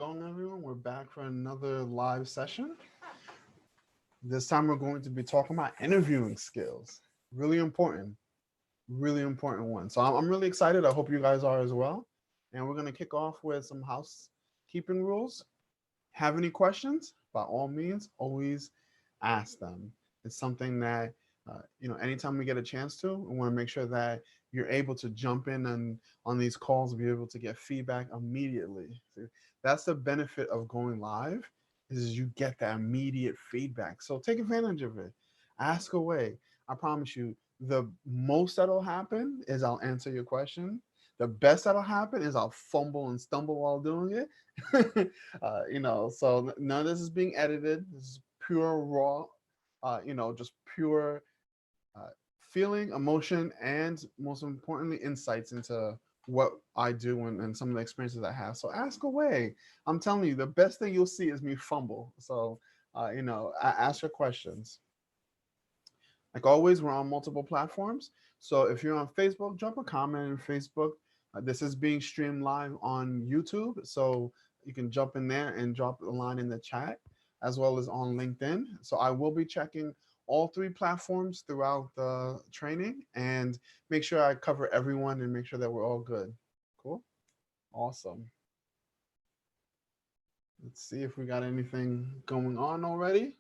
going, everyone? We're back for another live session. This time we're going to be talking about interviewing skills. Really important one. So I'm really excited. I hope you guys are as well. And we're going to kick off with some housekeeping rules. Have any questions? By all means, always ask them. It's something that anytime we get a chance to, we want to make sure that you're able to jump in and on these calls, be able to get feedback immediately. So that's the benefit of going live, is you get that immediate feedback. So take advantage of it. Ask away. I promise you, the most that'll happen is I'll answer your question. The best that'll happen is I'll fumble and stumble while doing it. So none of this is being edited. This is pure raw, just pure uh, feeling, emotion, and most importantly, insights into what I do and some of the experiences I have. So ask away. I'm telling you, the best thing you'll see is me fumble. So, ask your questions. Like always, we're on multiple platforms. So if you're on Facebook, drop a comment on Facebook. This is being streamed live on YouTube. So you can jump in there and drop a line in the chat, as well as on LinkedIn. So I will be checking all three platforms throughout the training and make sure I cover everyone and make sure that we're all good. Cool. Awesome. Let's see if we got anything going on already.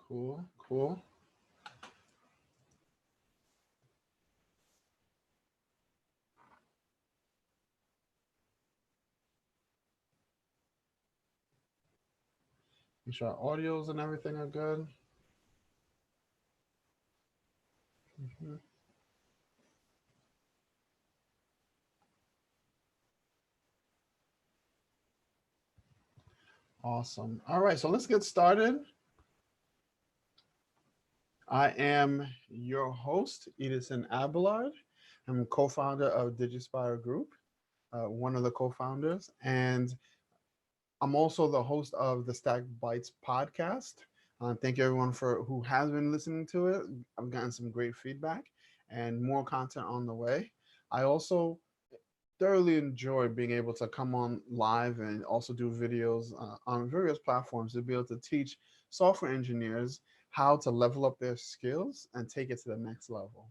Cool, cool. Make sure our audios and everything are good. Mhm. Awesome. All right, so let's get started. I am your host, Edison Abelard. I'm co-founder of DigiSpire Group, one of the co-founders, and I'm also the host of the Stack Bytes podcast. Thank you everyone for who has been listening to it. I've gotten some great feedback and more content on the way. I also thoroughly enjoy being able to come on live and also do videos on various platforms to be able to teach software engineers how to level up their skills and take it to the next level.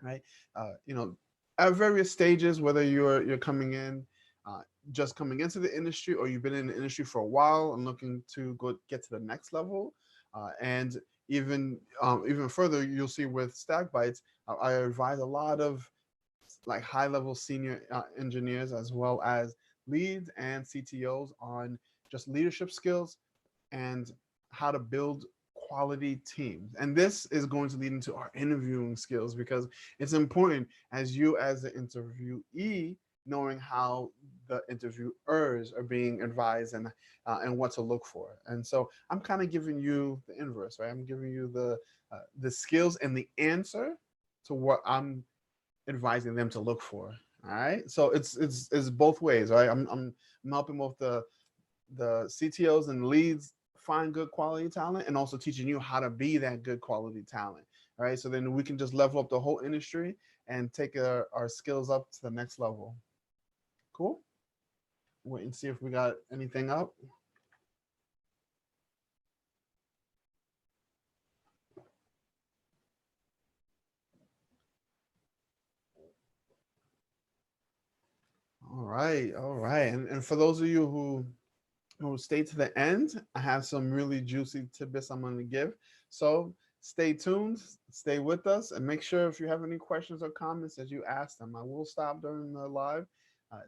Right? At various stages, whether you're coming in, uh, just coming into the industry, or you've been in the industry for a while and looking to go get to the next level, and even further, you'll see with Stack Bytes, I advise a lot of like high level senior engineers as well as leads and CTOs on just leadership skills and how to build quality teams. And this is going to lead into our interviewing skills because it's important as you as the interviewee knowing how the interviewers are being advised and what to look for. And so I'm kind of giving you the inverse, right? I'm giving you the skills and the answer to what I'm advising them to look for. All right, so it's both ways, right? I'm helping both the CTOs and leads find good quality talent and also teaching you how to be that good quality talent. All right, so then we can just level up the whole industry and take our skills up to the next level. Cool. Wait and see if we got anything up. All right, all right. And for those of you who stay to the end, I have some really juicy tidbits I'm going to give. So stay tuned, stay with us, and make sure if you have any questions or comments that you ask them. I will stop during the live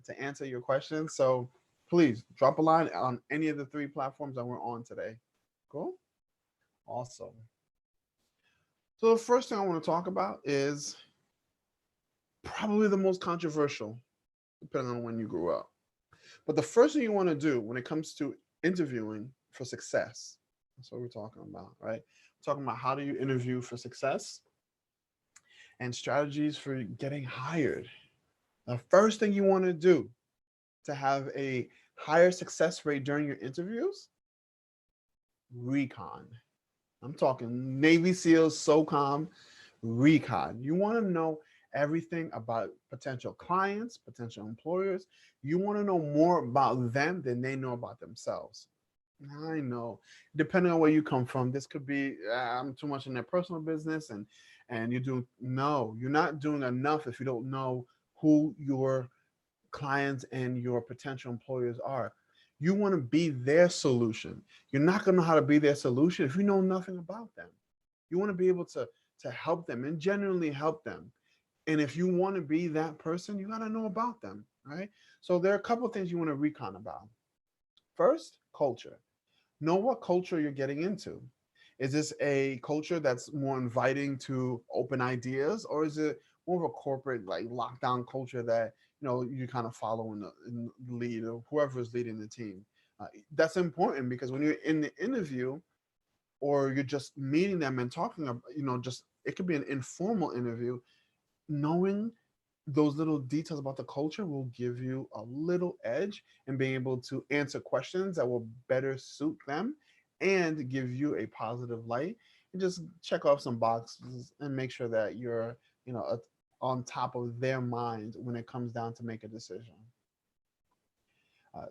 to answer your questions. So please drop a line on any of the three platforms that we're on today. Cool? Awesome. So the first thing I want to talk about is probably the most controversial, depending on when you grew up. But the first thing you want to do when it comes to interviewing for success, that's what we're talking about, right? We're talking about how do you interview for success and strategies for getting hired. The first thing you want to do to have a higher success rate during your interviews, recon. I'm talking Navy SEALs, SOCOM, recon. You want to know everything about potential clients, potential employers. You want to know more about them than they know about themselves. I know. Depending on where you come from, this could be I'm too much in their personal business, and you do no, you're not doing enough if you don't know who your clients and your potential employers are. You want to be their solution. You're not going to know how to be their solution if you know nothing about them. You want to be able to help them and genuinely help them. And if you want to be that person, you got to know about them, right? So there are a couple of things you want to recon about. First, culture. Know what culture you're getting into. Is this a culture that's more inviting to open ideas, or is it more of a corporate like lockdown culture that you kind of follow in the lead, or whoever is leading the team? That's important because when you're in the interview or you're just meeting them and talking, just it could be an informal interview. Knowing those little details about the culture will give you a little edge in being able to answer questions that will better suit them and give you a positive light, and just check off some boxes and make sure that you're on top of their mind when it comes down to make a decision. uh,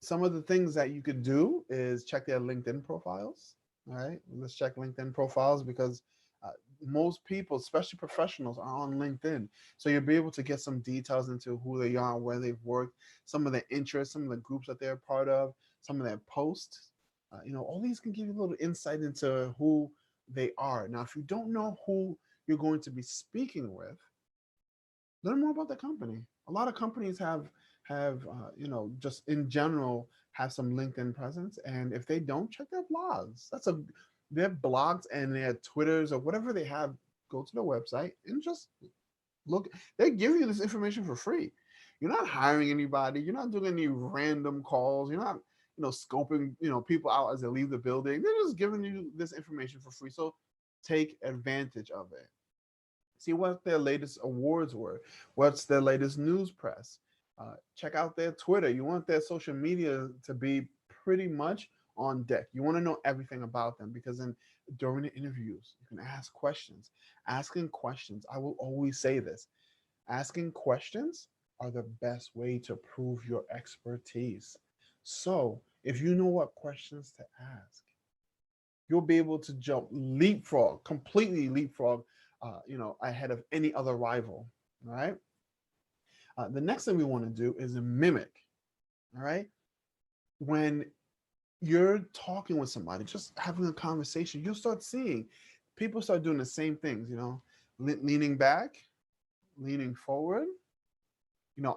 some of the things that you could do is check their LinkedIn profiles. All right, let's check LinkedIn profiles because uh, most people, especially professionals, are on LinkedIn. So you'll be able to get some details into who they are, where they've worked, some of their interests, some of the groups that they're part of, some of their posts. All these can give you a little insight into who they are. Now, if you don't know who you're going to be speaking with, learn more about the company. A lot of companies have just in general have some LinkedIn presence, and if they don't, check their blogs. Their blogs and their Twitters or whatever they have. Go to their website and just look. They give you this information for free. You're not hiring anybody. You're not doing any random calls. You're not scoping people out as they leave the building. They're just giving you this information for free. So take advantage of it. See what their latest awards were. What's their latest news press? Check out their Twitter. You want their social media to be pretty much on deck. You want to know everything about them because then during the interviews, you can ask questions. Asking questions, I will always say this, asking questions are the best way to prove your expertise. So if you know what questions to ask, you'll be able to jump leapfrog, completely leapfrog, ahead of any other rival. All right. The next thing we want to do is a mimic. All right. When you're talking with somebody, just having a conversation, you'll start seeing people start doing the same things. Leaning back, leaning forward,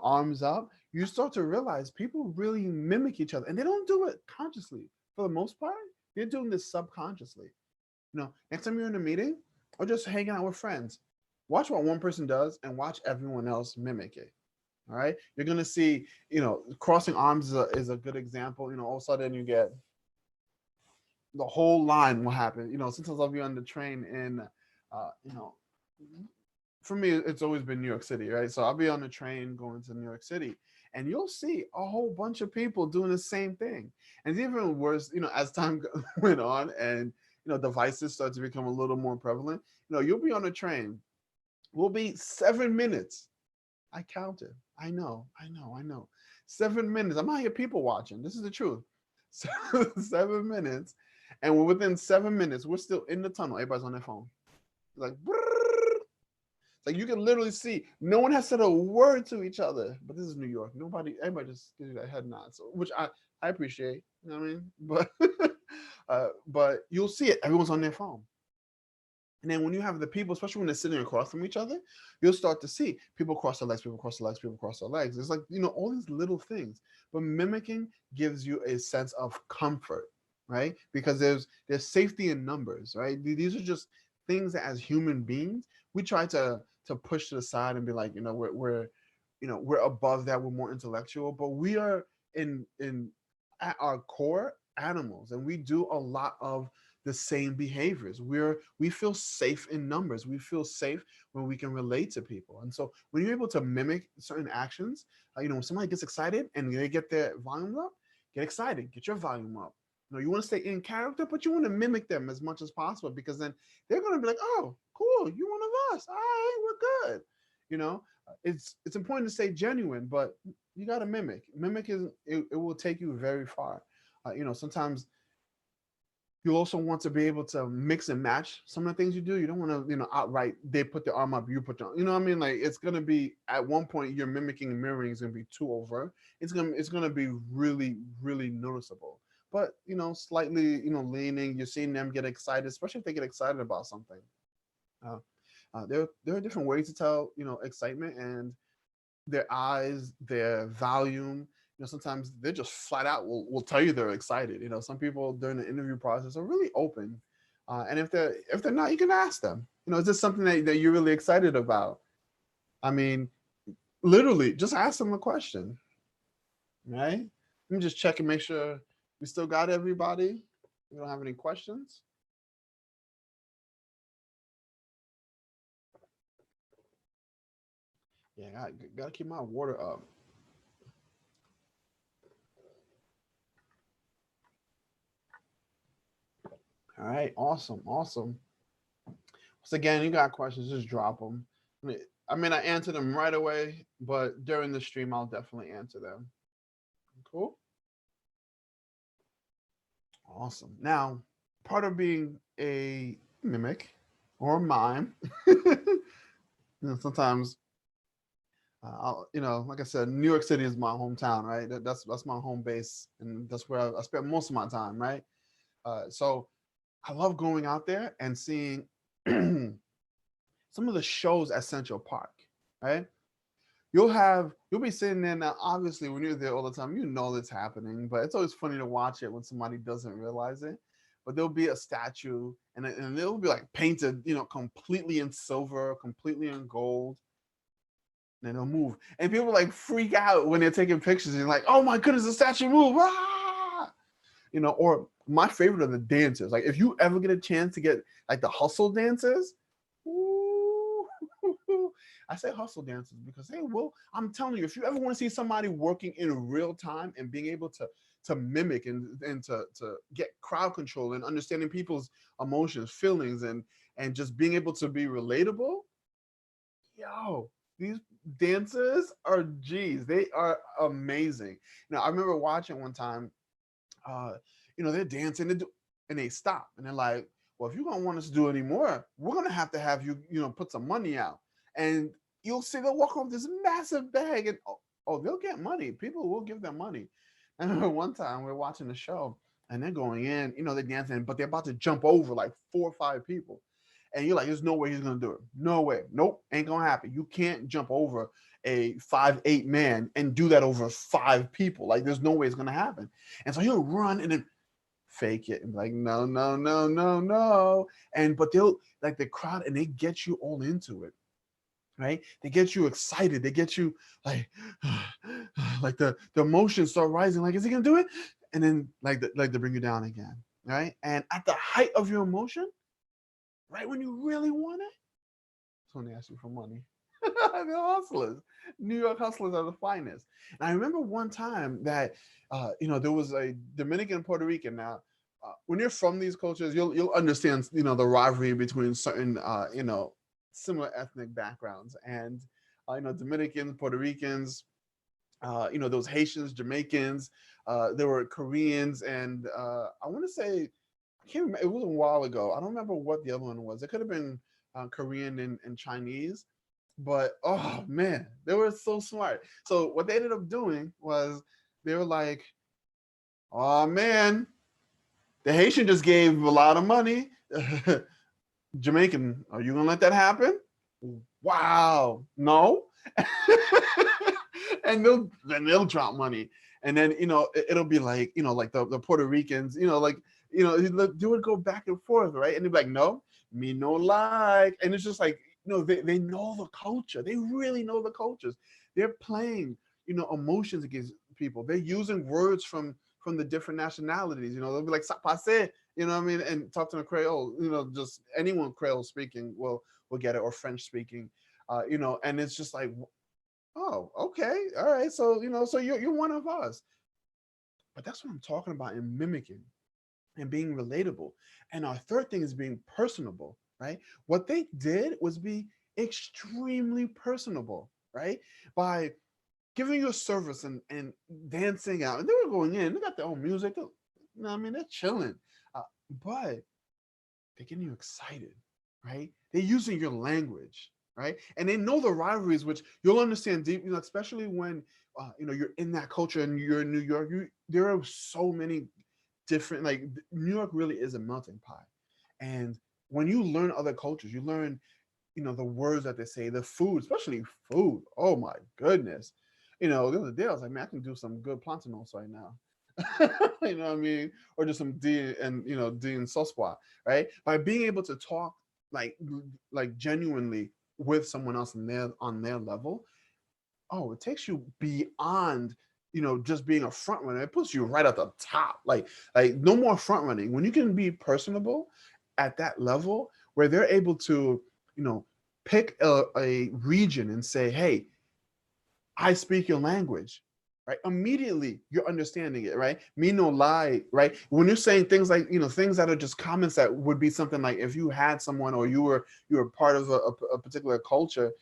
arms up. You start to realize people really mimic each other, and they don't do it consciously. For the most part, they're doing this subconsciously. Next time you're in a meeting or just hanging out with friends, watch what one person does and watch everyone else mimic it. All right. You're going to see, crossing arms is a good example. All of a sudden you get the whole line will happen. Sometimes I'll be on the train in, uh, you know, for me, it's always been New York City, right? So I'll be on the train going to New York City, and you'll see a whole bunch of people doing the same thing. And it's even worse, as time went on and devices start to become a little more prevalent. You'll be on a train. We'll be 7 minutes. I counted. I know. 7 minutes. I'm not here people watching. This is the truth. So 7 minutes, and we're within 7 minutes. We're still in the tunnel. Everybody's on their phone. Like. Like you can literally see no one has said a word to each other. But this is New York. Everybody just gives you that head nod. So, which I appreciate. You know what I mean? But you'll see it. Everyone's on their phone. And then when you have the people, especially when they're sitting across from each other, you'll start to see people cross their legs, people cross their legs, people cross their legs. It's like, all these little things. But mimicking gives you a sense of comfort, right? Because there's safety in numbers, right? These are just things that as human beings, we try to push to the side and be like, we're above that, we're more intellectual, but we are in at our core animals, and we do a lot of the same behaviors. We feel safe in numbers. We feel safe when we can relate to people. And so when you're able to mimic certain actions, when somebody gets excited and they get their volume up, get excited, get your volume up. You want to stay in character, but you want to mimic them as much as possible, because then they're going to be like, oh, cool, you're one of us. All right, we're good. You know, it's important to stay genuine, but you got to mimic. Mimic is it will take you very far. Sometimes you also want to be able to mix and match some of the things you do. You don't want to, outright they put the arm up, you put the, you know what I mean? Like it's gonna be at one point you're mimicking and mirroring is gonna be too over. It's gonna be really, really noticeable. But slightly, leaning, you're seeing them get excited, especially if they get excited about something. Uh, there are different ways to tell, excitement, and their eyes, their volume. Sometimes they're just flat out will tell you they're excited. Some people during the interview process are really open, and if they're not, you can ask them. Is this something that you're really excited about? I mean, literally, just ask them a question, right? Let me just check and make sure we still got everybody. We don't have any questions. Yeah, gotta keep my water up. All right, awesome, awesome. So again, you got questions, just drop them. I answer them right away, but during the stream, I'll definitely answer them. Cool. Awesome. Now, part of being a mimic or a mime, sometimes, like I said, New York City is my hometown, right? That's my home base, and that's where I spend most of my time, right? So I love going out there and seeing some of the shows at Central Park, right? You'll be sitting there now. Obviously, when you're there all the time, you know that's happening, but it's always funny to watch it when somebody doesn't realize it. But there'll be a statue, and it'll be like painted, completely in silver, completely in gold, and then it'll move, and people like freak out when they're taking pictures, and like, oh my goodness, the statue moved! Ah! Or my favorite are the dancers. Like if you ever get a chance to get like the hustle dancers, ooh, I say hustle dancers because hey, well, I'm telling you, if you ever want to see somebody working in real time and being able to mimic and to get crowd control and understanding people's emotions, feelings, and just being able to be relatable, yo, these dancers are geez, they are amazing. I remember watching one time uh, they're dancing and they stop and they're like, well, if you're gonna want us to do any more, we're gonna have you, put some money out. And you'll see they'll walk off this massive bag and they'll get money. People will give them money. I remember one time we were watching the show and they're going in, they're dancing, but they're about to jump over like 4 or 5 people. And you're like, there's no way he's gonna do it. No way. Nope, ain't gonna happen. You can't jump over a 5'8" man and do that over 5 people. Like, there's no way it's gonna happen. And so he'll run and then fake it and be like, no, no, no, no, no. And but they'll like the crowd and they get you all into it. Right? They get you excited. They get you like like the emotions start rising. Like, is he gonna do it? And then like they bring you down again. Right? And at the height of your emotion, right when you really want it, it's when they ask you for money. The hustlers, New York hustlers are the finest. And I remember one time that there was a Dominican and Puerto Rican. Now, when you're from these cultures, you'll understand the rivalry between certain similar ethnic backgrounds, and Dominicans, Puerto Ricans, those Haitians, Jamaicans, there were Koreans, and I want to say I can't remember. It was a while ago. I don't remember what the other one was. It could have been Korean and Chinese, but oh man, they were so smart. So what they ended up doing was they were like, "Oh man, the Haitian just gave a lot of money. Jamaican, are you gonna let that happen? Wow, no." And they'll drop money, and then it'll be like like the Puerto Ricans, they would go back and forth, right? And they'd be like, no, me no like, and it's just like they know the culture, they really know the cultures. They're playing emotions against people. They're using words from the different nationalities. They'll be like ça passe, what I mean, and talk to the Creole. Just anyone Creole speaking will get it, or French speaking. And it's just like, oh, okay, all right. So so you're one of us. But that's what I'm talking about in mimicking and being relatable. And our third thing is being personable, right? What they did was be extremely personable, right? By giving you a service and dancing out. And they were going in, they got their own music. You know what I mean? They're chilling. Uh, but they're getting you excited, right? They're using your language, right? And they know the rivalries, which you'll understand deep, especially when you're in that culture and you're in New York. There are so many different, like New York really is a melting pot. And when you learn other cultures, you learn, the words that they say, the food, especially food. Oh my goodness. The other day I was like, man, I can do some good plantanos right now. You know what I mean? Or just some D and D and Sosua, right? By being able to talk like genuinely with someone else on their level, oh, it takes you beyond just being a front runner. It puts you right at the top. Like no more front running. When you can be personable at that level where they're able to, you know, pick a region and say, hey, I speak your language, right? Immediately you're understanding it, right? Me no lie, right? When you're saying things like, things that are just comments that would be something like if you had someone or you were part of a particular culture,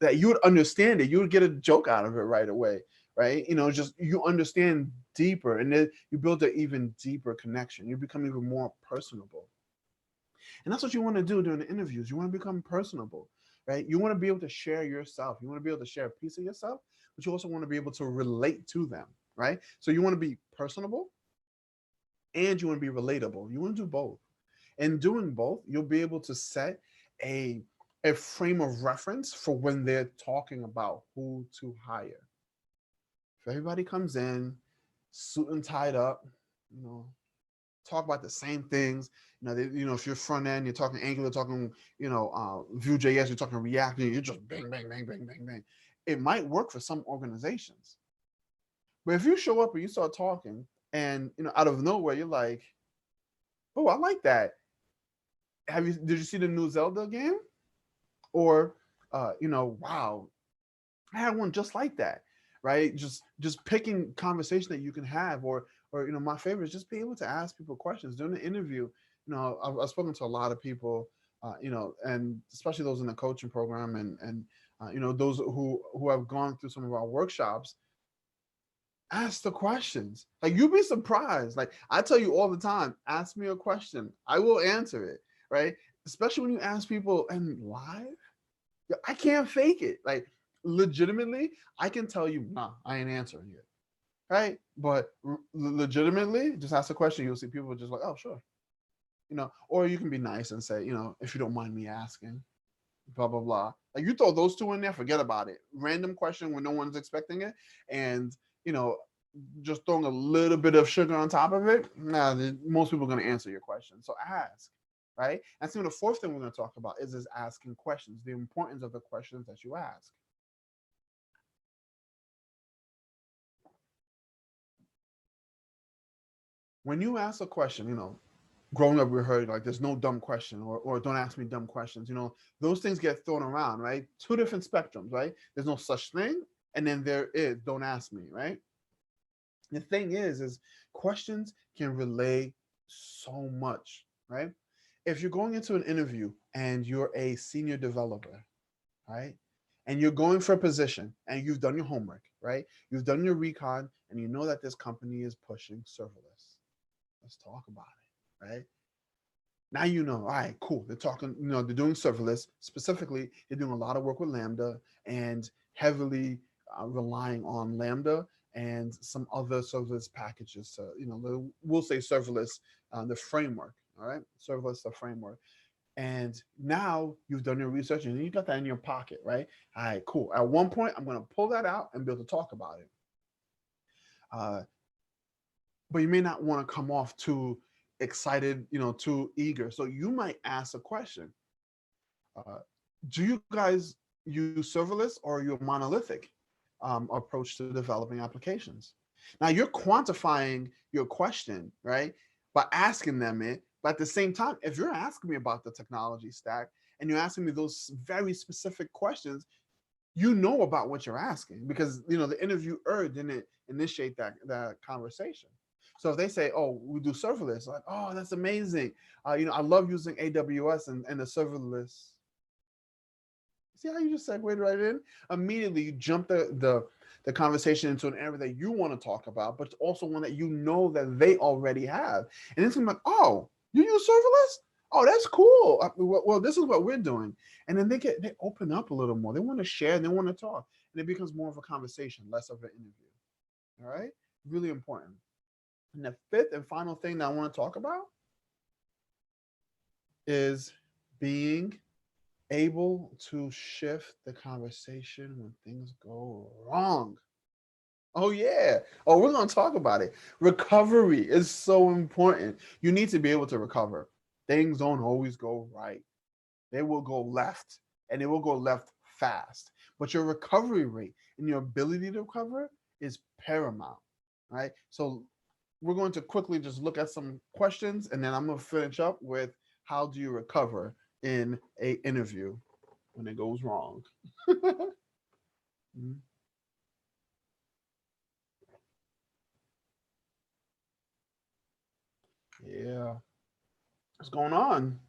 that you would understand it, you would get a joke out of it right away, right? Just you understand deeper, and then you build an even deeper connection. You become even more personable. And that's what you want to do during the interviews. You want to become personable, right? You want to be able to share yourself. You want to be able to share a piece of yourself, but you also want to be able to relate to them, right? So you want to be personable and you want to be relatable. You want to do both. And doing both, you'll be able to set a a frame of reference for when they're talking about who to hire. If everybody comes in, suit and tied up, you know, talk about the same things. If you're front end, you're talking Angular, talking, Vue.js, you're talking React, you're just bang, bang, bang, bang, bang, bang. It might work for some organizations, but if you show up and you start talking, and out of nowhere, you're like, "Oh, I like that. Did you see the new Zelda game?" Or, wow, I had one just like that, right? Just picking conversation that you can have, or my favorite is just being able to ask people questions during the interview. I've spoken to a lot of people, and especially those in the coaching program, and those who have gone through some of our workshops. Ask the questions. Like you'd be surprised. Like I tell you all the time, ask me a question, I will answer it, right? Especially when you ask people and live. I can't fake it. Like legitimately, I can tell you, nah, I ain't answering it. Right? But legitimately, just ask a question. You'll see people just like, oh, sure. Or you can be nice and say, if you don't mind me asking, blah, blah, blah. Like you throw those two in there, forget about it. Random question when no one's expecting it. And, you know, just throwing a little bit of sugar on top of it, nah, most people are going to answer your question. So ask, right? And so the fourth thing we're going to talk about is asking questions, the importance of the questions that you ask. When you ask a question, growing up we heard like there's no dumb question, or don't ask me dumb questions. Those things get thrown around, right? Two different spectrums, right? There's no such thing, and then there is don't ask me, right? The thing is questions can relay so much, right? If you're going into an interview and you're a senior developer, right? And you're going for a position and you've done your homework, right? You've done your recon and you know that this company is pushing serverless. Let's talk about it, right? Now all right, cool. They're talking, they're doing serverless. Specifically, they're doing a lot of work with Lambda and heavily relying on Lambda and some other serverless packages. So, we'll say serverless, the framework, all right? Serverless, the framework. And now you've done your research and you got that in your pocket, right? All right, cool. At one point, I'm going to pull that out and be able to talk about it. Uh, but you may not want to come off too excited, too eager. So you might ask a question. Uh, do you guys use serverless or are you a monolithic approach to developing applications? Now you're quantifying your question, right? By asking them it. But at the same time, if you're asking me about the technology stack and you're asking me those very specific questions, you know about what you're asking because the interviewer didn't initiate that conversation. So if they say, "Oh, we do serverless," like, "Oh, that's amazing," I love using AWS and the serverless. See how you just segued right in? Immediately, you jump the conversation into an area that you want to talk about, but also one that you know that they already have. And it's gonna be like, oh, you use serverless? Oh, that's cool. Well, this is what we're doing. And then they open up a little more. They want to share and they want to talk. And it becomes more of a conversation, less of an interview. All right? Really important. And the fifth and final thing that I want to talk about is being able to shift the conversation when things go wrong. Oh, yeah. Oh, we're going to talk about it. Recovery is so important. You need to be able to recover. Things don't always go right, they will go left, and they will go left fast. But your recovery rate and your ability to recover is paramount, right? So we're going to quickly just look at some questions, and then I'm going to finish up with how do you recover in a interview when it goes wrong. Yeah. What's going on?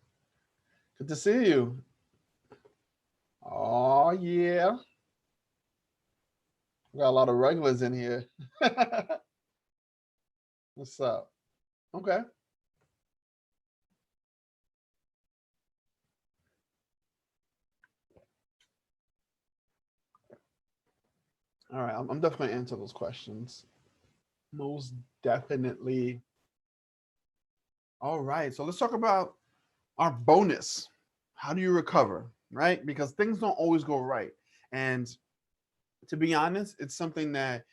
Good to see you. Oh, yeah. We got a lot of regulars in here. What's up? Okay. All right. I'm definitely going to answer those questions. Most definitely. All right. So let's talk about our bonus. How do you recover? Right? Because things don't always go right. And to be honest, it's something that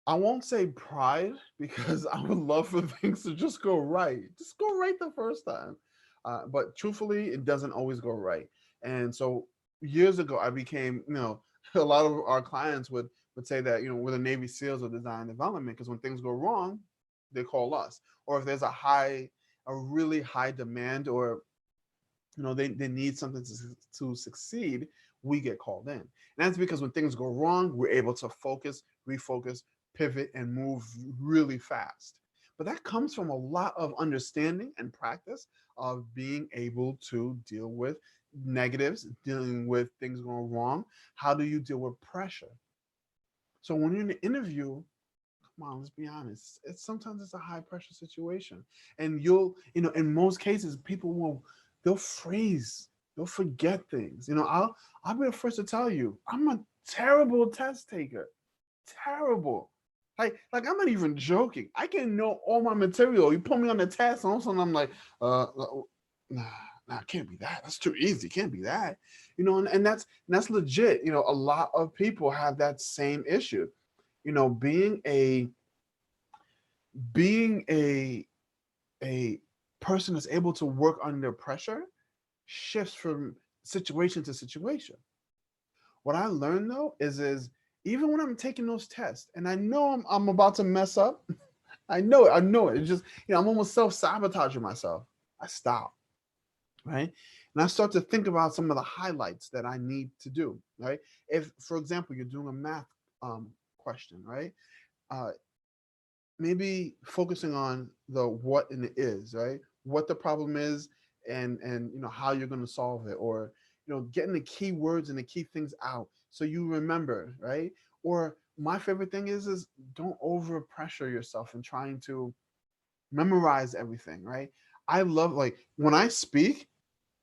I won't say pride because I would love for things to just go right. Just go right the first time. But truthfully, it doesn't always go right. And so years ago, I became, a lot of our clients would say that, we're the Navy SEALs of design development because when things go wrong, they call us. Or if there's a really high demand or they need something to succeed, we get called in. And that's because when things go wrong, we're able to focus, refocus, pivot, and move really fast. But that comes from a lot of understanding and practice of being able to deal with negatives, dealing with things going wrong. How do you deal with pressure? So when you're in an interview, come on, let's be honest. It's a high pressure situation, and in most cases, people they'll freeze, they'll forget things. I'll be the first to tell you, I'm a terrible test taker, terrible. Like I'm not even joking. I can know all my material. You put me on the test, and all of a sudden I'm like, nah, nah, can't be that. That's too easy. Can't be that. And that's legit. A lot of people have that same issue. You know, being a person that's able to work under pressure shifts from situation to situation. What I learned though is even when I'm taking those tests and I know I'm about to mess up, I know it. It's just I'm almost self-sabotaging myself. I stop, right? And I start to think about some of the highlights that I need to do, right? If, for example, you're doing a math question, right? Uh, Maybe focusing on the what and the is, right? What the problem is, and how you're going to solve it, or getting the key words and the key things out so you remember, right? Or my favorite thing is don't over pressure yourself in trying to memorize everything, right? I love, like, when I speak,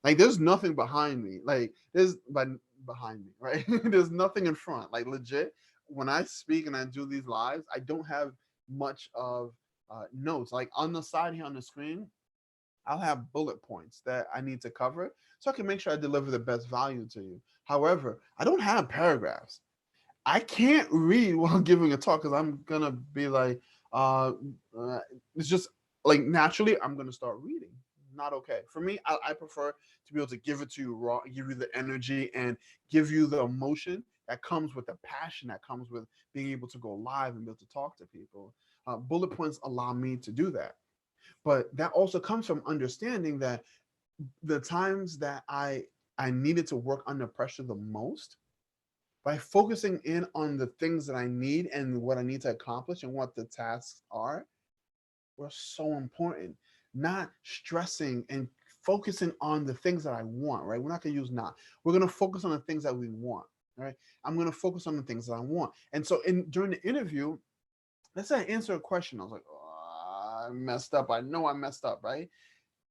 like, there's nothing behind me. Like, there's but behind me, right? There's nothing in front. Like, legit, when I speak and I do these lives, I don't have much of notes. Like, on the side here on the screen, I'll have bullet points that I need to cover so I can make sure I deliver the best value to you. However, I don't have paragraphs. I can't read while giving a talk because I'm gonna be like, uh, it's just like naturally I'm gonna start reading. Not okay for me. I prefer to be able to give it to you raw, give you the energy, and give you the emotion that comes with the passion that comes with being able to go live and be able to talk to people. Bullet points allow me to do that, but that also comes from understanding that the times that I needed to work under pressure the most, by focusing in on the things that I need and what I need to accomplish and what the tasks are, were so important. Not stressing and focusing on the things that I want, right? We're not going to use not. We're going to focus on the things that we want, right? I'm going to focus on the things that I want. And so during the interview, let's say I answer a question. I was like, oh, I messed up. I know I messed up, right?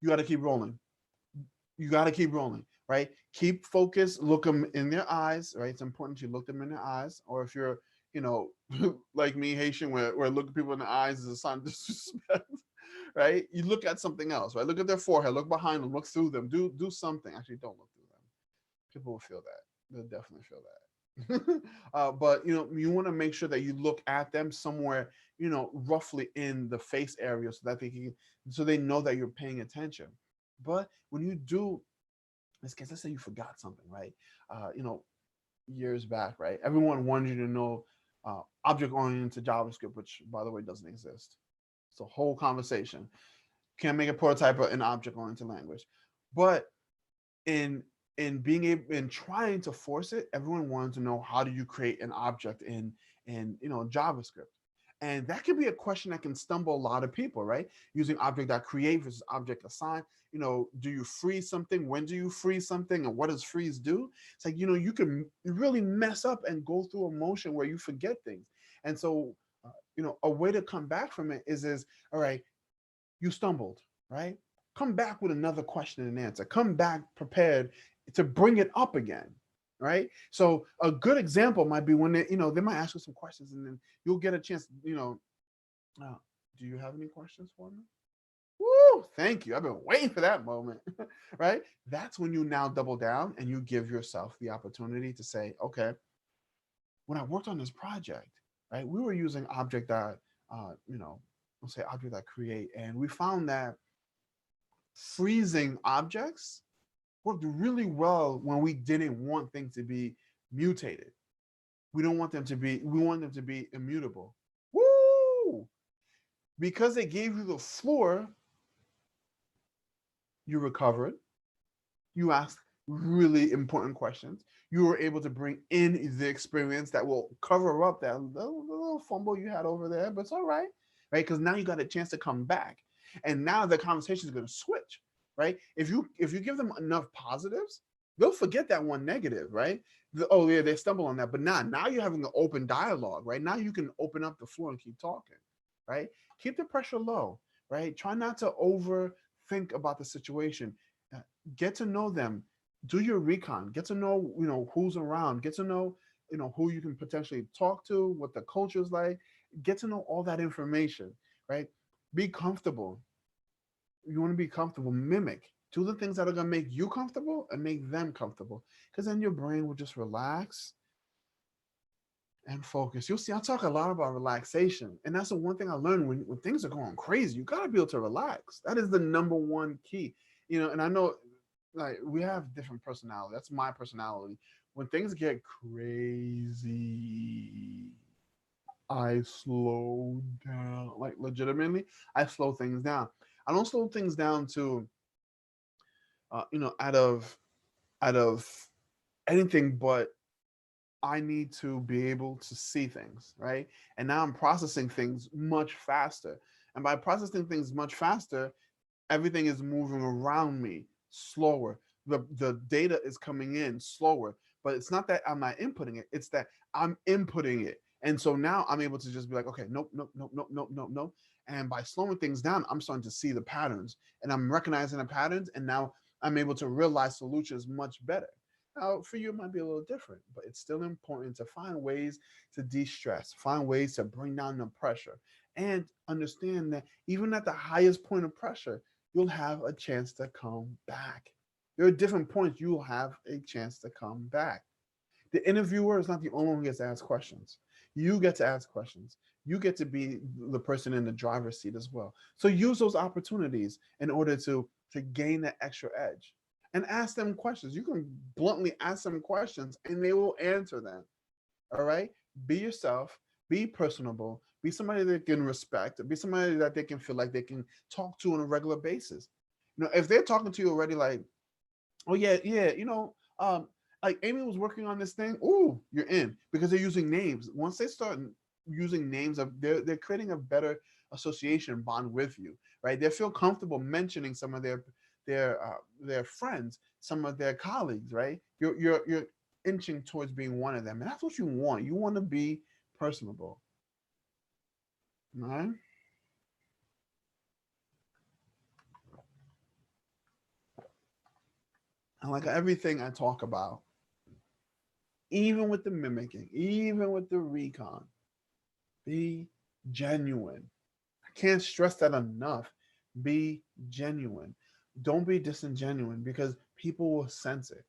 You got to keep rolling. You got to keep rolling, right? Keep focus. Look them in their eyes, right? It's important you look them in their eyes. Or if you're, you know, like me, Haitian, where looking people in the eyes is a sign of disrespect, right? You look at something else, right? Look at their forehead, look behind them, look through them, do something. Actually, don't look through them. People will feel that. They'll definitely feel that. But you want to make sure that you look at them somewhere, roughly in the face area, so they know that you're paying attention. But when you do, in this case, let's say you forgot something, right? You know, years back, right? Everyone wanted you to know object-oriented JavaScript, which, by the way, doesn't exist. It's a whole conversation. Can't make a prototype in object-oriented language, but in being able in trying to force it, everyone wanted to know how do you create an object in JavaScript. And that can be a question that can stumble a lot of people, right? Using object.create versus object assign. Do you freeze something? When do you freeze something? And what does freeze do? It's like, you can really mess up and go through a motion where you forget things. And so, a way to come back from it is all right, you stumbled, right? Come back with another question and answer. Come back prepared to bring it up again, right? So a good example might be when they might ask you some questions, and then you'll get a chance. Uh, do you have any questions for me? Woo! Thank you. I've been waiting for that moment, right? That's when you now double down and you give yourself the opportunity to say, okay, when I worked on this project, right, we were using object that, let's say object that create, and we found that freezing objects worked really well when we didn't want things to be mutated. We want them to be immutable. Woo! Because they gave you the floor, you recovered, you asked really important questions. You were able to bring in the experience that will cover up that little fumble you had over there, but it's all right, right? Because now you got a chance to come back, and now the conversation is going to switch, right? If you give them enough positives, they'll forget that one negative, right? Oh yeah, they stumble on that, but now you're having an open dialogue, right? Now you can open up the floor and keep talking, right? Keep the pressure low, right? Try not to overthink about the situation. Get to know them, do your recon, get to know who's around, get to know who you can potentially talk to, what the culture is like, get to know all that information, right? Be comfortable. You want to be comfortable, mimic, do the things that are going to make you comfortable and make them comfortable, because then your brain will just relax and focus. You'll see, I talk a lot about relaxation, and that's the one thing I learned when things are going crazy. You got to be able to relax. That is the number one key. And I know, like, we have different personality. That's my personality. When things get crazy, I slow down. Like, legitimately, I slow things down. I don't slow things down to, out of anything, but I need to be able to see things, right? And now I'm processing things much faster. And by processing things much faster, everything is moving around me slower. The data is coming in slower. But it's not that I'm not inputting it, it's that I'm inputting it. And so now I'm able to just be like, okay, nope, nope, nope, nope, nope, nope, nope. And by slowing things down, I'm starting to see the patterns, and I'm recognizing the patterns, and now I'm able to realize solutions much better. Now, for you, it might be a little different, but it's still important to find ways to de-stress, find ways to bring down the pressure, and understand that even at the highest point of pressure, you'll have a chance to come back. There are different points you'll have a chance to come back. The interviewer is not the only one who gets to ask questions. You get to ask questions. You get to be the person in the driver's seat as well. So use those opportunities in order to gain that extra edge. And ask them questions. You can bluntly ask them questions and they will answer them. All right? Be yourself, be personable, be somebody they can respect, be somebody that they can feel like they can talk to on a regular basis. If they're talking to you already like, oh yeah, yeah, like Amy was working on this thing. Ooh, you're in, because they're using names. Once they start using names, they're creating a better association bond with you, right? They feel comfortable mentioning some of their friends, some of their colleagues, right? You're inching towards being one of them, and that's what you want. You want to be personable, right? And like everything I talk about, even with the mimicking, even with the recon, be genuine. I can't stress that enough. Be genuine. Don't be disingenuine because people will sense it.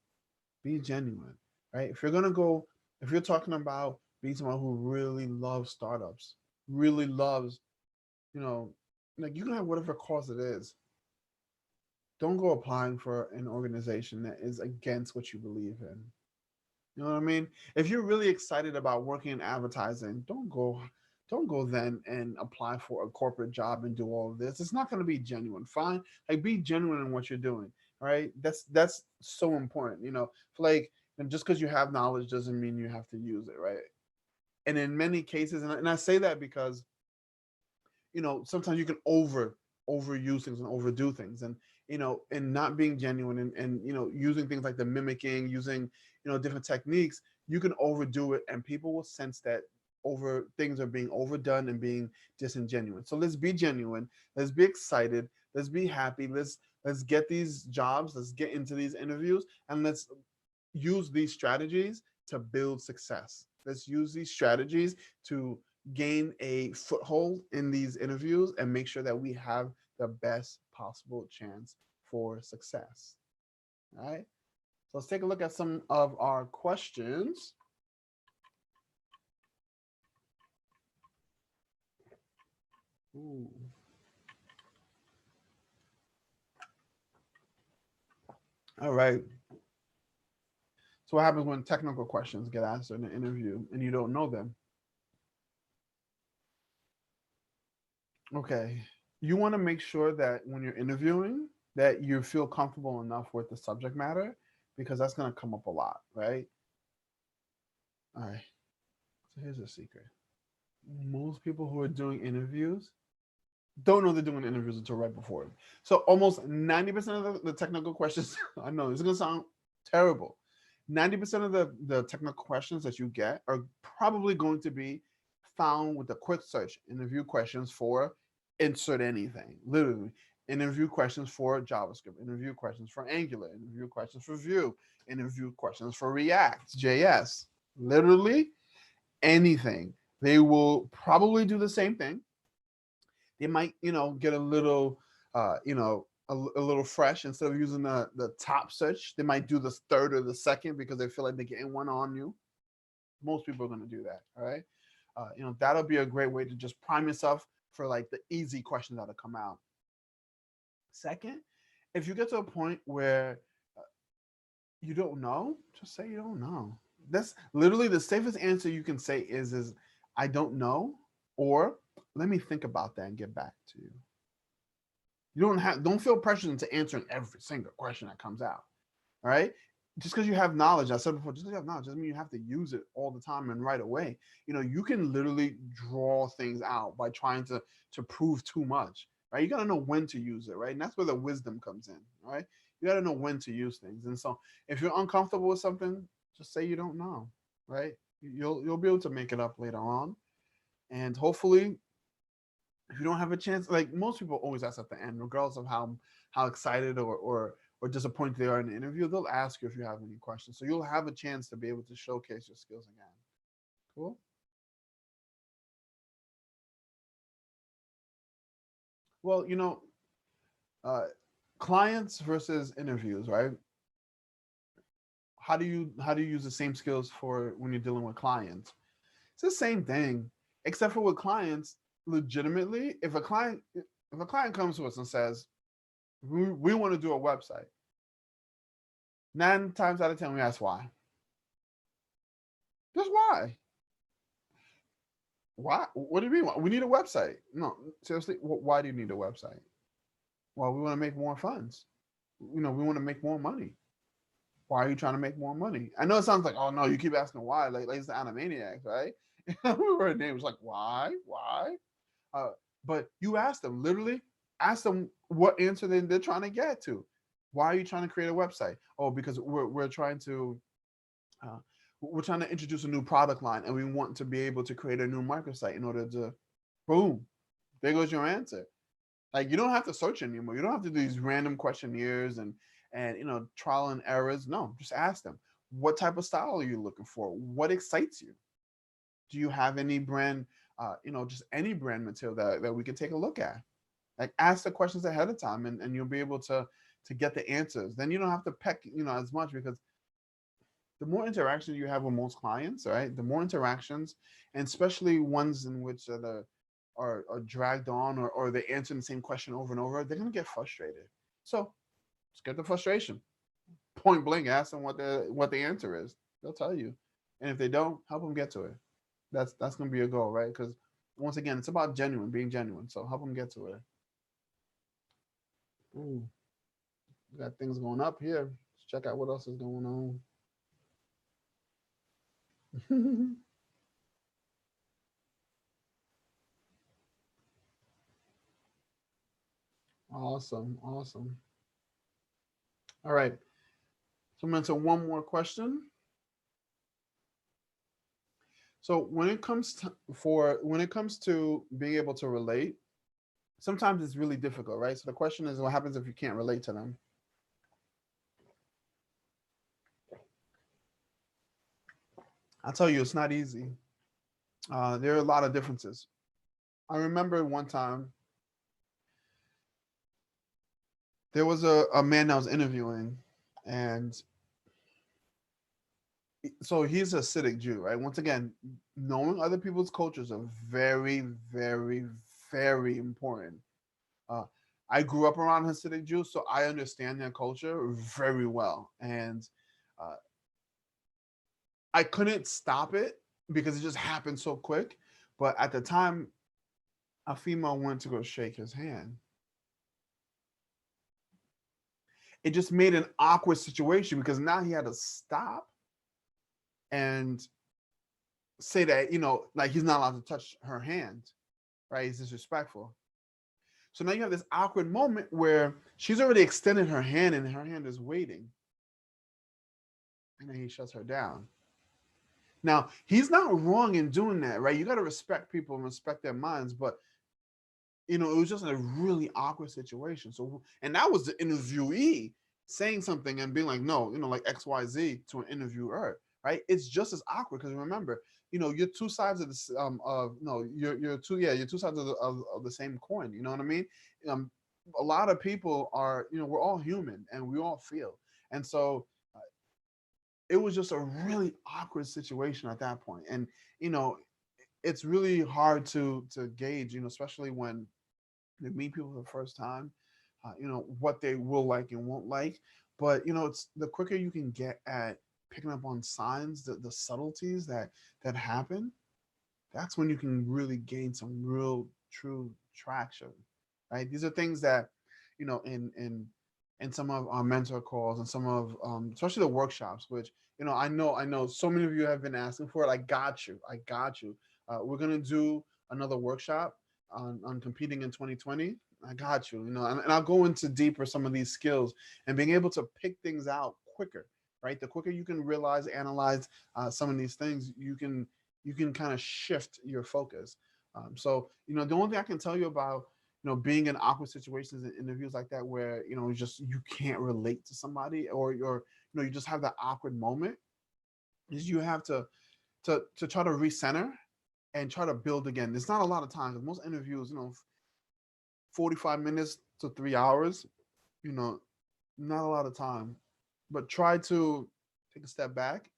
Be genuine, right? If you're talking about being someone who really loves startups, really loves, you know, like you can have whatever cause it is. Don't go applying for an organization that is against what you believe in. You know what I mean? If you're really excited about working in advertising, don't go then and apply for a corporate job and do all of this. It's not going to be genuine. Fine, like be genuine in what you're doing. Right? That's so important. Like, and just because you have knowledge doesn't mean you have to use it. Right? And in many cases, and I say that because sometimes you can overuse things and overdo things, and not being genuine, and using things like the mimicking, using different techniques, you can overdo it and people will sense that over things are being overdone and being disingenuous. So let's be genuine, let's be excited, let's be happy, let's get these jobs, let's get into these interviews, and let's use these strategies to build success. Let's use these strategies to gain a foothold in these interviews and make sure that we have the best possible chance for success. All right. So let's take a look at some of our questions. Ooh. All right. So what happens when technical questions get asked in an interview and you don't know them? Okay. You want to make sure that when you're interviewing that you feel comfortable enough with the subject matter, because that's going to come up a lot, right? All right. So here's a secret. Most people who are doing interviews don't know they're doing interviews until right before it. So almost 90% of the technical questions, I know this is going to sound terrible. 90% of the technical questions that you get are probably going to be found with a quick search. Interview questions for insert anything, literally. Interview questions for JavaScript, interview questions for Angular, interview questions for Vue, interview questions for React, JS. Literally anything. They will probably do the same thing. They might, get a little, a little fresh. Instead of using the top search, they might do the third or the second because they feel like they're getting one on you. Most people are going to do that. All right. That'll be a great way to just prime yourself for like the easy questions that'll come out. Second, if you get to a point where you don't know, just say you don't know. That's literally the safest answer you can say is I don't know, or let me think about that and get back to you. You don't feel pressured into answering every single question that comes out. All right. Just because you have knowledge, I said before, just because you have knowledge doesn't mean you have to use it all the time and right away. You can literally draw things out by trying to prove too much. Right. You gotta know when to use it, right? And that's where the wisdom comes in. Right. You gotta know when to use things. And so if you're uncomfortable with something, just say you don't know. Right. You'll be able to make it up later on. And hopefully if you don't have a chance, like most people always ask at the end, regardless of how excited or disappointed they are in the interview, they'll ask you if you have any questions. So you'll have a chance to be able to showcase your skills again. Cool. Well, uh, clients versus interviews, right? How do you use the same skills for when you're dealing with clients? It's the same thing, except for with clients, legitimately, if a client comes to us and says, we want to do a website, 9 times out of 10 we ask why. Just why? Why? What do you mean? We need a website? No, seriously. Why do you need a website? Well, we want to make more funds. We want to make more money. Why are you trying to make more money? I know it sounds like, oh no, you keep asking why, like it's the Animaniacs, right? Her name was like, why? Uh, but you ask them, literally, ask them what answer they're trying to get to. Why are you trying to create a website? Oh, because uh, we're trying to introduce a new product line, and we want to be able to create a new microsite in order to, boom, there goes your answer. Like, you don't have to search anymore. You don't have to do these random questionnaires and trial and errors. No, just ask them. What type of style are you looking for? What excites you? Do you have any brand, just any brand material that we could take a look at? Like, ask the questions ahead of time, and you'll be able to get the answers. Then you don't have to peck, as much, because the more interactions you have with most clients, right? The more interactions, and especially ones in which are dragged on, or they answer the same question over and over, they're gonna get frustrated. So just get the frustration. Point blank, ask them what the answer is. They'll tell you, and if they don't, help them get to it. That's gonna be a goal, right? Because once again, it's about being genuine. So help them get to it. Ooh, we got things going up here. Let's check out what else is going on. Awesome, awesome. All right. So I'm going to answer one more question. So when it comes to being able to relate, sometimes it's really difficult, right? So the question is, what happens if you can't relate to them? I'll tell you, it's not easy. There are a lot of differences. I remember one time there was a man I was interviewing, and so he's a Hasidic Jew, right? Once again, knowing other people's cultures are very, very, very important. Uh, I grew up around Hasidic Jews, so I understand their culture very well, and uh, I couldn't stop it because it just happened so quick. But at the time, a female went to go shake his hand. It just made an awkward situation because now he had to stop and say that, like, he's not allowed to touch her hand, right? He's disrespectful. So now you have this awkward moment where she's already extended her hand and her hand is waiting, and then he shuts her down. Now, he's not wrong in doing that, right? You got to respect people and respect their minds, but it was just a really awkward situation. So, and that was the interviewee saying something and being like, no, like XYZ to an interviewer, right? It's just as awkward because remember, you're two sides of this, of no, you're two sides of the same coin. You know what I mean? Um, a lot of people are, we're all human and we all feel, and so it was just a really awkward situation at that point, and you know, it's really hard to gauge, especially when they meet people for the first time, what they will like and won't like. But it's the quicker you can get at picking up on signs, the subtleties that happen. That's when you can really gain some real true traction, right? These are things that, in some of our mentor calls and some of especially the workshops, which I know so many of you have been asking for it. I got you. We're gonna do another workshop on competing in 2020. I got you. And I'll go into deeper some of these skills and being able to pick things out quicker, right? The quicker you can realize, analyze some of these things, you can kind of shift your focus. So the only thing I can tell you about being in awkward situations and interviews like that, where just you can't relate to somebody, or you just have that awkward moment, is you have to try to recenter and try to build again. There's not a lot of time because most interviews, 45 minutes to 3 hours, you know, not a lot of time. But try to take a step back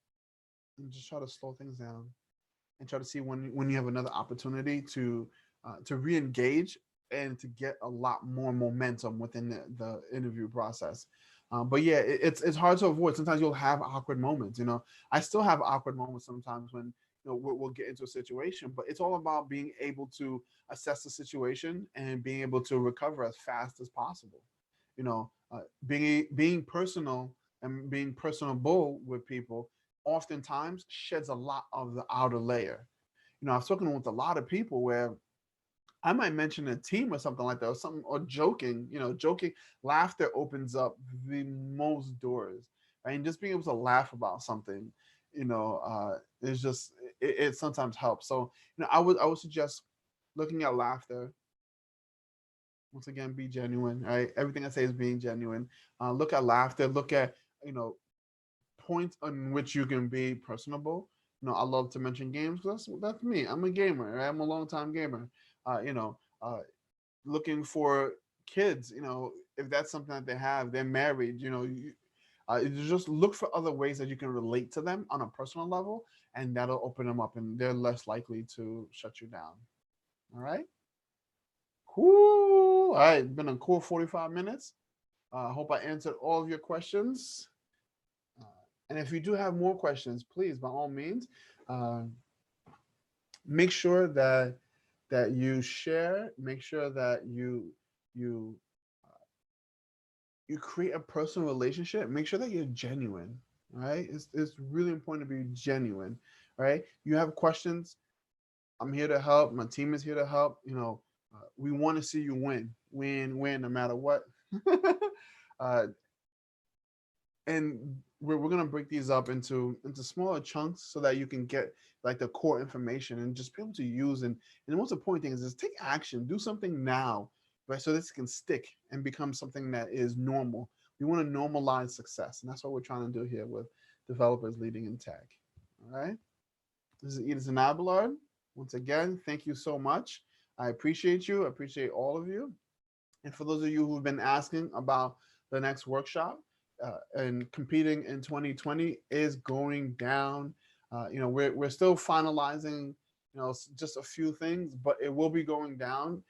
and just try to slow things down and try to see when you have another opportunity to re-engage and to get a lot more momentum within the interview process. But yeah, it's hard to avoid. Sometimes you'll have awkward moments. I still have awkward moments sometimes when we'll get into a situation, but it's all about being able to assess the situation and being able to recover as fast as possible. Being personal and being personable with people oftentimes sheds a lot of the outer layer. I've spoken with a lot of people where I might mention a team or something like that, or something, or joking. Joking, laughter opens up the most doors, right? And just being able to laugh about something, is just it sometimes helps. So, I would suggest looking at laughter. Once again, be genuine, right? Everything I say is being genuine. Look at laughter. Look at you know points on which you can be personable. I love to mention games because that's me. I'm a gamer, right? I'm a long time gamer. Looking for kids, if that's something that they have, they're married, you just look for other ways that you can relate to them on a personal level, and that'll open them up, and they're less likely to shut you down. All right. Cool. All right. It's been a cool 45 minutes. I hope I answered all of your questions. Uh, and if you do have more questions, please, by all means, uh, make sure that you share. Make sure that you you create a personal relationship. Make sure that you're genuine. Right? It's really important to be genuine. Right? You have questions. I'm here to help. My team is here to help. We want to see you win, no matter what. uh, and we're gonna break these up into smaller chunks so that you can get like the core information and just be able to use. And the most important thing is take action, do something now, right? So this can stick and become something that is normal. We want to normalize success, and that's what we're trying to do here with developers leading in tech. All right. This is Edison Abelard. Once again, thank you so much. I appreciate you. I appreciate all of you. And for those of you who've been asking about the next workshop, and competing in 2020 is going down. We're still finalizing, just a few things, but it will be going down,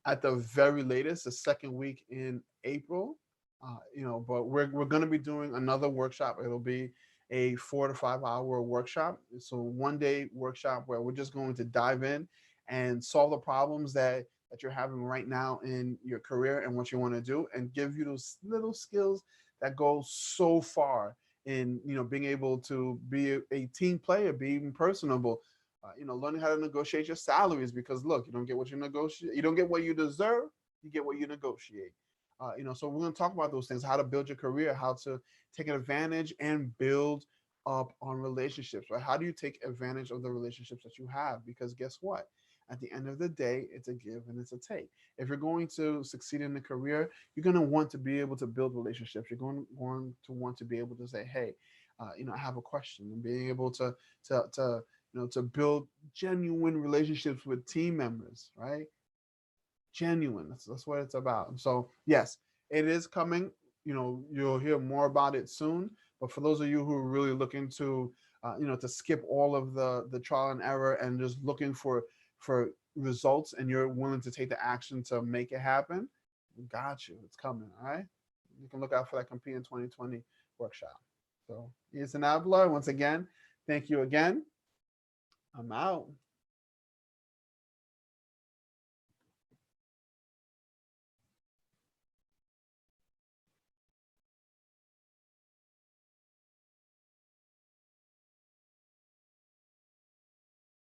at the very latest, the second week in April. But we're going to be doing another workshop. It'll be a 4 to 5 hour workshop. So 1 day workshop where we're just going to dive in and solve the problems that you're having right now in your career and what you want to do, and give you those little skills that go so far in being able to be a team player, be even personable, learning how to negotiate your salaries, because look, you don't get what you negotiate, you don't get what you deserve, you get what you negotiate. So we're going to talk about those things: how to build your career, how to take advantage and build up on relationships, right? How do you take advantage of the relationships that you have? Because guess what? At the end of the day, it's a give and it's a take. If you're going to succeed in a career, you're going to want to be able to build relationships. You're going to want to be able to say, hey, I have a question, and being able to build genuine relationships with team members, right? Genuine. That's what it's about. And so, yes, it is coming. You'll hear more about it soon. But for those of you who are really looking to skip all of the trial and error and just looking for results, and you're willing to take the action to make it happen, got you. It's coming. All right. You can look out for that Compete in 2020 workshop. So, it's an Abla. Once again, thank you again. I'm out.